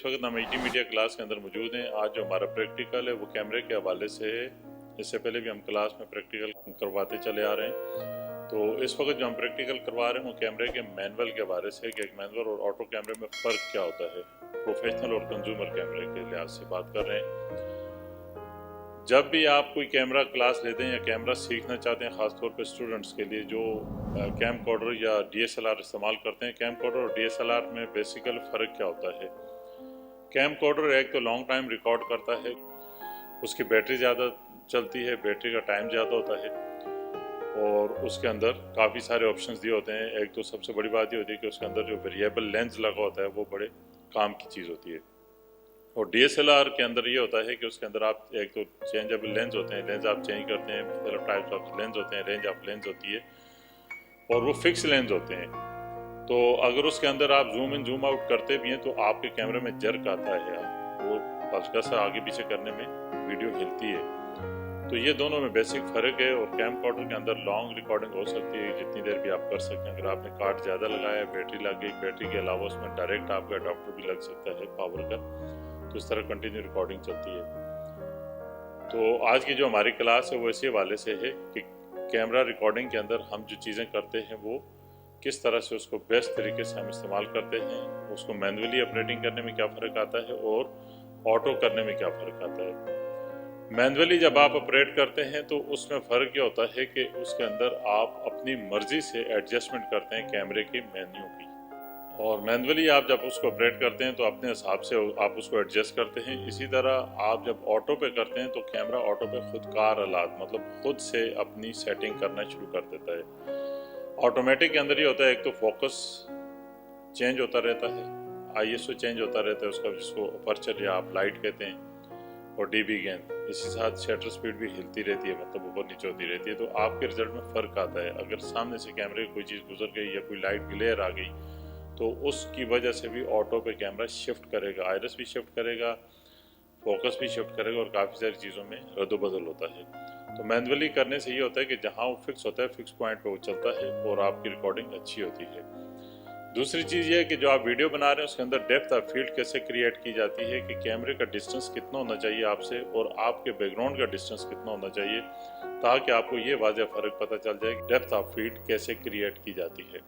इस वक्त हम मल्टी मीडिया क्लास के अंदर मौजूद हैं। आज जो हमारा प्रैक्टिकल है वो कैमरे के हवाले से है। इससे पहले भी हम क्लास में प्रैक्टिकल करवाते चले आ रहे हैं। तो इस वक्त जो हम प्रैक्टिकल करवा रहे हैं वो कैमरे के मैनुअल के हवाले से कि एक मैनुअल और ऑटो कैमरे में फ़र्क क्या होता है। प्रोफेशनल और कंज्यूमर कैमरे के लिहाज से बात कर रहे हैं। जब भी आप कोई कैमरा क्लास लेते हैं या कैमरा सीखना चाहते हैं, ख़ासतौर पर स्टूडेंट्स के लिए जो कैम कॉर्डर या DSLR इस्तेमाल करते हैं, कैम कॉर्डर और DSLR में बेसिकल फ़र्क क्या होता है। कैम कॉर्डर एक तो लॉन्ग टाइम रिकॉर्ड करता है, उसकी बैटरी ज़्यादा चलती है, बैटरी का टाइम ज़्यादा होता है और उसके अंदर काफ़ी सारे ऑप्शंस दिए होते हैं। एक तो सबसे बड़ी बात ये होती है कि उसके अंदर जो वेरिएबल लेंस लगा होता है वो बड़े काम की चीज़ होती है। और DSLR के अंदर ये होता है कि उसके अंदर आप एक तो चेंजेबल लेंस होते हैं, लेंस आप चेंज करते हैं, मुख्तलिफ टाइप्स ऑफ लेंस होते हैं, रेंज ऑफ लेंस होती है और वो फिक्स लेंस होते हैं। तो अगर उसके अंदर आप जूम इन जूम आउट करते भी हैं तो आपके कैमरे में जर्क आता है, वो हल्का सा आगे पीछे करने में वीडियो हिलती है। तो ये दोनों में बेसिक फ़र्क है। और कैम कॉर्डर के अंदर लॉन्ग रिकॉर्डिंग हो सकती है, जितनी देर भी आप कर सकते हैं। अगर आपने कार्ड ज़्यादा लगाया, बैटरी लग गई, बैटरी के अलावा उसमें डायरेक्ट आपका अडॉप्टर भी लग सकता है पावर का, तो इस तरह कंटिन्यू रिकॉर्डिंग चलती है। तो आज की जो हमारी क्लास है वो इसी हवाले से है कि कैमरा रिकॉर्डिंग के अंदर हम जो चीज़ें करते हैं वो किस तरह से उसको बेस्ट तरीके से हम इस्तेमाल करते हैं, उसको मैनुअली ऑपरेटिंग करने में क्या फ़र्क आता है और ऑटो करने में क्या फ़र्क आता है। मैनुअली जब आप ऑपरेट करते हैं तो उसमें फ़र्क ये होता है कि उसके अंदर आप अपनी मर्ज़ी से एडजस्टमेंट करते हैं कैमरे के मेन्यू की। और मैनुअली आप जब उसको ऑपरेट करते हैं तो अपने हिसाब से आप उसको एडजस्ट करते हैं। इसी तरह आप जब ऑटो पे करते हैं तो कैमरा ऑटो पे खुदकार हालात मतलब खुद से अपनी सेटिंग करना शुरू कर देता है। ऑटोमेटिक के अंदर ही होता है, एक तो फोकस चेंज होता रहता है, ISO चेंज होता रहता है उसका, जिसको अपर्चर या आप लाइट कहते हैं, और DB गेन। इसी साथ शटर स्पीड भी हिलती रहती है, मतलब ऊपर नीचे होती रहती है। तो आपके रिजल्ट में फ़र्क आता है। अगर सामने से कैमरे की कोई चीज़ गुजर गई या कोई लाइट ग्लेयर आ गई तो उसकी वजह से भी ऑटो पे कैमरा शिफ्ट करेगा, आयरस भी शिफ्ट करेगा, फोकस भी शिफ्ट करेगा और काफ़ी सारी चीज़ों में रद्दोबदल होता है। तो मैनुअली करने से ये होता है कि जहाँ वो फिक्स होता है, फिक्स पॉइंट पे वो चलता है और आपकी रिकॉर्डिंग अच्छी होती है। दूसरी चीज़ ये है कि जो आप वीडियो बना रहे हैं उसके अंदर डेप्थ ऑफ फील्ड कैसे क्रिएट की जाती है, कि कैमरे का डिस्टेंस कितना होना चाहिए आपसे और आपके बैकग्राउंड का डिस्टेंस कितना होना चाहिए, ताकि आपको ये वाज़ह फ़र्क पता चल जाए कि डेप्थ ऑफ फील्ड कैसे क्रिएट की जाती है।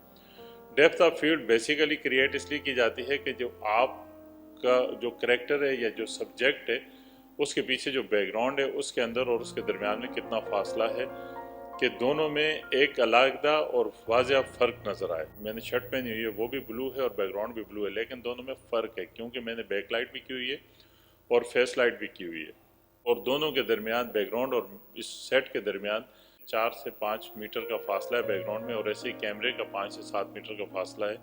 Depth of field basically create इसलिए की जाती है कि जो आपका जो करैक्टर है या जो सब्जेक्ट है उसके पीछे जो बैकग्राउंड है उसके अंदर और उसके दरमियान में कितना फासला है कि दोनों में एक अलग और वाज़ह फ़र्क नज़र आए। मैंने शर्ट पहनी हुई है वो भी ब्लू है और बैकग्राउंड भी ब्लू है, लेकिन दोनों में फ़र्क है क्योंकि मैंने बैक लाइट भी की हुई है और फेस लाइट भी की हुई है। और दोनों के दरमियान, बैकग्राउंड और इस सेट के दरमियान 4 से 5 मीटर का फासला है बैकग्राउंड में, और ऐसे ही कैमरे का 5 से 7 मीटर का फासला है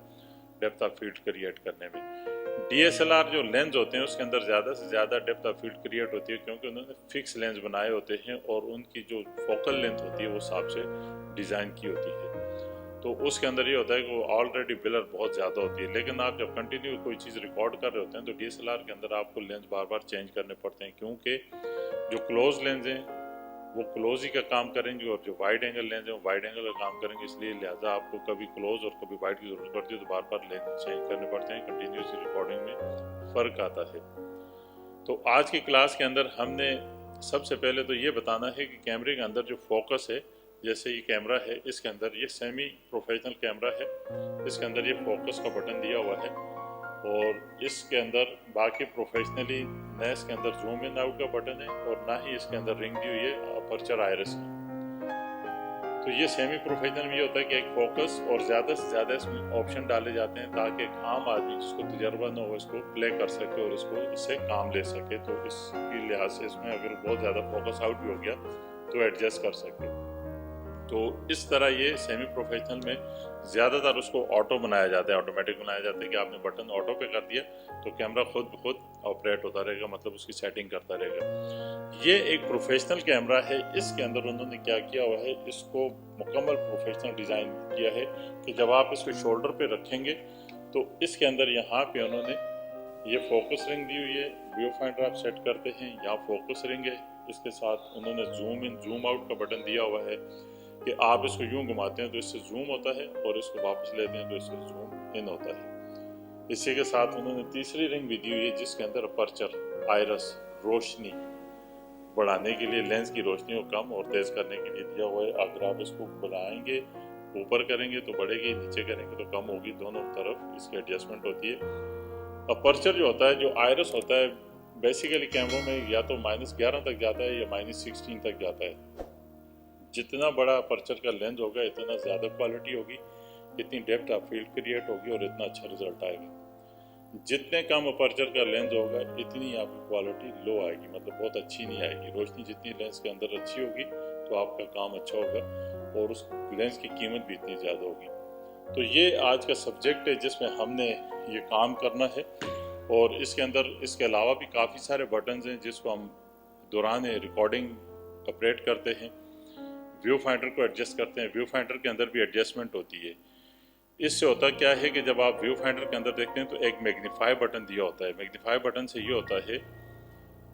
डेप्थ ऑफ फील्ड क्रिएट करने में। DSLR जो लेंस होते हैं उसके अंदर ज़्यादा से ज़्यादा डेप्थ ऑफ फील्ड क्रिएट होती है क्योंकि उन्होंने फिक्स लेंस बनाए होते हैं और उनकी जो फोकल लेंथ होती है वो हिसाब से डिज़ाइन की होती है। तो उसके अंदर ये होता है कि वो ऑलरेडी ब्लर बहुत ज़्यादा होती है। लेकिन आप जब कंटिन्यू कोई चीज़ रिकॉर्ड कर रहे होते हैं तो DSLR के अंदर आपको लेंस बार बार चेंज करने पड़ते हैं, क्योंकि जो क्लोज लेंस हैं वो क्लोज ही का काम करेंगे और जो वाइड एंगल लेंस हैं वो वाइड एंगल का काम करेंगे। इसलिए लिहाजा आपको कभी क्लोज और कभी वाइड की ज़रूरत पड़ती है, तो बार बार लेंस चेंज करने पड़ते हैं। कंटिन्यूस रिकॉर्डिंग में फ़र्क आता है। तो आज की क्लास के अंदर हमने सबसे पहले तो ये बताना है कि कैमरे के अंदर जो फोकस है, जैसे ये कैमरा है, इसके अंदर ये सेमी प्रोफेशनल कैमरा है, इसके अंदर ये फोकस का बटन दिया हुआ है और इसके अंदर बाकी प्रोफेशनली न इसके अंदर जूम इन आउट का बटन है और ना ही इसके अंदर रिंग दी हुई है अपर्चर आयरस की। तो ये सेमी प्रोफेशनल में ये होता है कि एक फोकस और ज़्यादा से ज़्यादा इसमें ऑप्शन डाले जाते हैं ताकि एक आम आदमी जिसको तजर्बा न हो इसको प्ले कर सके और इससे काम ले सके। तो इसकी लिहाज से इसमें अगर बहुत ज़्यादा फोकस आउट भी हो गया तो एडजस्ट कर सके। तो इस तरह ये सेमी प्रोफेशनल में ज़्यादातर उसको ऑटो बनाया जाता है, ऑटोमेटिक बनाया जाता है कि आपने बटन ऑटो पे कर दिया तो कैमरा खुद ब खुद ऑपरेट होता रहेगा, मतलब उसकी सेटिंग करता रहेगा। ये एक प्रोफेशनल कैमरा है। इसके अंदर उन्होंने क्या किया हुआ है, इसको मुकम्मल प्रोफेशनल डिज़ाइन किया है कि जब आप इसको शोल्डर पे रखेंगे तो इसके अंदर यहाँ पे उन्होंने ये फोकस रिंग दी हुई है। व्यू फाइंडर आप सेट करते हैं, यहाँ फोकस रिंग है, इसके साथ उन्होंने जूम इन जूम आउट का बटन दिया हुआ है कि आप इसको यूं घुमाते हैं तो इससे जूम होता है और इसको वापस लेते हैं तो इससे जूम इन होता है। इसी के साथ उन्होंने तीसरी रिंग भी दी हुई है जिसके अंदर अपर्चर, आयरस, रोशनी बढ़ाने के लिए, लेंस की रोशनी को कम और तेज़ करने के लिए दिया हुआ है। अगर आप इसको बढ़ाएंगे, ऊपर करेंगे तो बढ़ेगी, नीचे करेंगे तो कम होगी, दोनों तरफ इसकी एडजस्टमेंट होती है। अपर्चर जो होता है, जो आयरस होता है, बेसिकली कैमरों में या तो -11 तक जाता है या -16 तक जाता है। जितना बड़ा अपर्चर का लेंस होगा इतना ज़्यादा क्वालिटी होगी, इतनी डेप्थ ऑफ फील्ड क्रिएट होगी और इतना अच्छा रिजल्ट आएगा। जितने कम अपर्चर का लेंस होगा इतनी आपकी क्वालिटी लो आएगी, मतलब बहुत अच्छी नहीं आएगी। रोशनी जितनी लेंस के अंदर अच्छी होगी तो आपका काम अच्छा होगा और उस लेंस की कीमत भी इतनी ज़्यादा होगी। तो ये आज का सब्जेक्ट है जिसमें हमने ये काम करना है। और इसके अंदर इसके अलावा भी काफ़ी सारे बटन्स हैं जिसको हम दौरान रिकॉर्डिंग ऑपरेट करते हैं, व्यू फाइंडर को एडजस्ट करते हैं। व्यू फाइंडर के अंदर भी एडजस्टमेंट होती है। इससे होता क्या है कि जब आप व्यू फाइंडर के अंदर देखते हैं तो एक मैग्नीफाई बटन दिया होता है। मैग्नीफाई बटन से ये होता है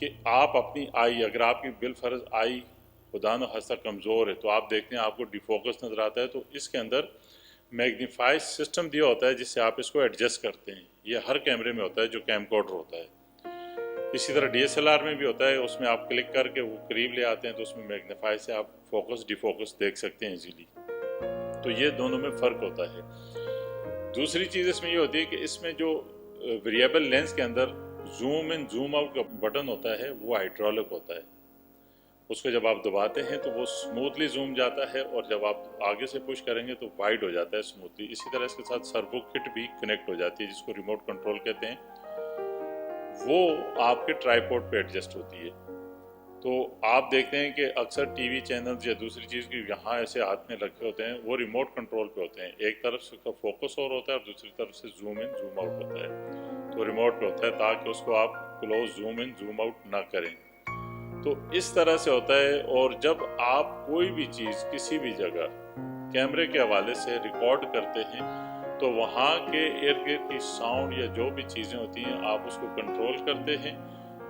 कि आप अपनी आई, अगर आपकी बिलफर्ज आई खुदा न खास्ता कमज़ोर है तो आप देखते हैं आपको डिफोकस नज़र आता है, तो इसके अंदर मैग्नीफाई सिस्टम दिया होता है जिससे आप इसको एडजस्ट करते हैं। ये हर कैमरे में होता है जो कैमकॉर्डर होता है। इसी तरह DSLR में भी होता है, उसमें आप क्लिक करके वो करीब ले आते हैं तो उसमें मैग्नीफाई से आप फोकस डिफोकस देख सकते हैं इजीली। तो ये दोनों में फ़र्क होता है। दूसरी चीज़ इसमें ये होती है कि इसमें जो वेरिएबल लेंस के अंदर जूम इन जूम आउट का बटन होता है वो हाइड्रोलिक होता है। उसको जब आप दबाते हैं तो वो स्मूथली जूम जाता है और जब आप आगे से पुश करेंगे तो वाइड हो जाता है स्मूथली। इसी तरह इसके साथ सर्वो किट भी कनेक्ट हो जाती है जिसको रिमोट कंट्रोल कहते हैं, वो आपके ट्राइपॉड पे एडजस्ट होती है। तो आप देखते हैं कि अक्सर टीवी चैनल्स या दूसरी चीज़ की यहाँ ऐसे हाथ में रखे होते हैं, वो रिमोट कंट्रोल पे होते हैं। एक तरफ से उसका फोकस और होता है और दूसरी तरफ से जूम इन जूम आउट होता है, तो रिमोट पे होता है ताकि उसको आप close zoom in zoom out ना करें। तो इस तरह से होता है। और जब आप कोई भी चीज़ किसी भी जगह कैमरे के हवाले से रिकॉर्ड करते हैं तो वहाँ के इर्द गिर्द की साउंड या जो भी चीज़ें होती हैं आप उसको कंट्रोल करते हैं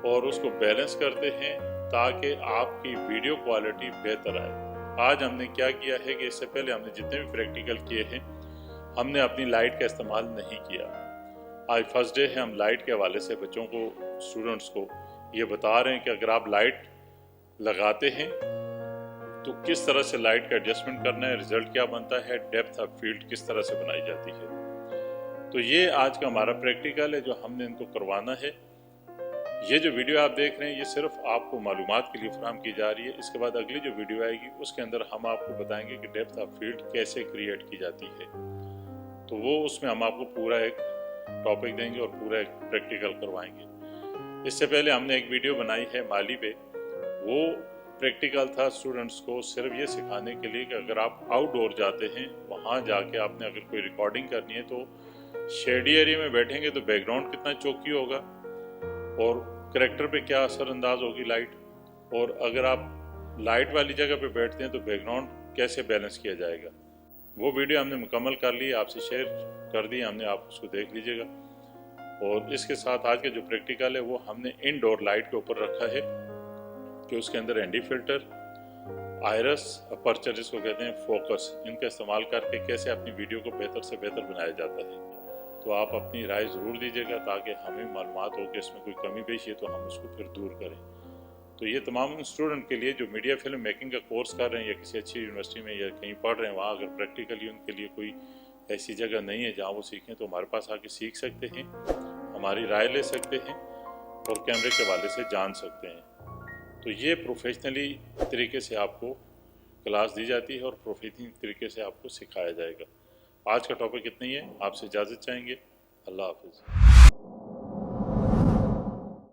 और उसको बैलेंस करते हैं ताकि आपकी वीडियो क्वालिटी बेहतर आए। आज हमने क्या किया है कि इससे पहले हमने जितने भी प्रैक्टिकल किए हैं हमने अपनी लाइट का इस्तेमाल नहीं किया। आज फर्स्ट डे है, हम लाइट के हवाले से बच्चों को, स्टूडेंट्स को ये बता रहे हैं कि अगर आप लाइट लगाते हैं तो किस तरह से लाइट का एडजस्टमेंट करना है, रिजल्ट क्या बनता है, डेप्थ ऑफ फील्ड किस तरह से बनाई जाती है। तो ये आज का हमारा प्रैक्टिकल है जो हमने इनको करवाना है। ये जो वीडियो आप देख रहे हैं ये सिर्फ आपको मालूमात के लिए फराहम की जा रही है। इसके बाद अगली जो वीडियो आएगी उसके अंदर हम आपको बताएंगे कि डेप्थ ऑफ फील्ड कैसे क्रिएट की जाती है। तो वो उसमें हम आपको पूरा एक टॉपिक देंगे और पूरा एक प्रैक्टिकल करवाएंगे। इससे पहले हमने एक वीडियो बनाई है माली पे, वो प्रैक्टिकल था स्टूडेंट्स को सिर्फ ये सिखाने के लिए कि अगर आप आउटडोर जाते हैं, वहाँ जाके आपने अगर कोई रिकॉर्डिंग करनी है तो शेडी एरिया में बैठेंगे तो बैकग्राउंड कितना चौकी होगा और करैक्टर पे क्या असर अंदाज होगी लाइट, और अगर आप लाइट वाली जगह पे बैठते हैं तो बैकग्राउंड कैसे बैलेंस किया जाएगा। वो वीडियो हमने मुकम्मल कर ली, आपसे शेयर कर दी हमने, आप उसको देख लीजिएगा। और इसके साथ आज के जो प्रैक्टिकल है वो हमने इनडोर लाइट के ऊपर रखा है कि उसके अंदर एनडी फिल्टर, आयरस, अपर्चर जिसको कहते हैं, फोकस, इनका इस्तेमाल करके कैसे अपनी वीडियो को बेहतर से बेहतर बनाया जाता है। तो आप अपनी राय ज़रूर दीजिएगा ताकि हमें मालूमात हो कि इसमें कोई कमी पेशी है तो हम उसको फिर दूर करें। तो ये तमाम स्टूडेंट के लिए जो मीडिया फिल्म मेकिंग का कोर्स कर रहे हैं या किसी अच्छी यूनिवर्सिटी में या कहीं पढ़ रहे हैं, वहाँ अगर प्रैक्टिकली उनके लिए कोई ऐसी जगह नहीं है जहाँ वो सीखें तो हमारे पास आके सीख सकते हैं, हमारी राय ले सकते हैं और कैमरे के हवाले से जान सकते हैं। तो ये प्रोफेशनली तरीके से आपको क्लास दी जाती है और प्रोफेशनल तरीके से आपको सिखाया जाएगा। आज का टॉपिक इतना ही है, आपसे इजाज़त चाहेंगे। अल्लाह हाफिज़।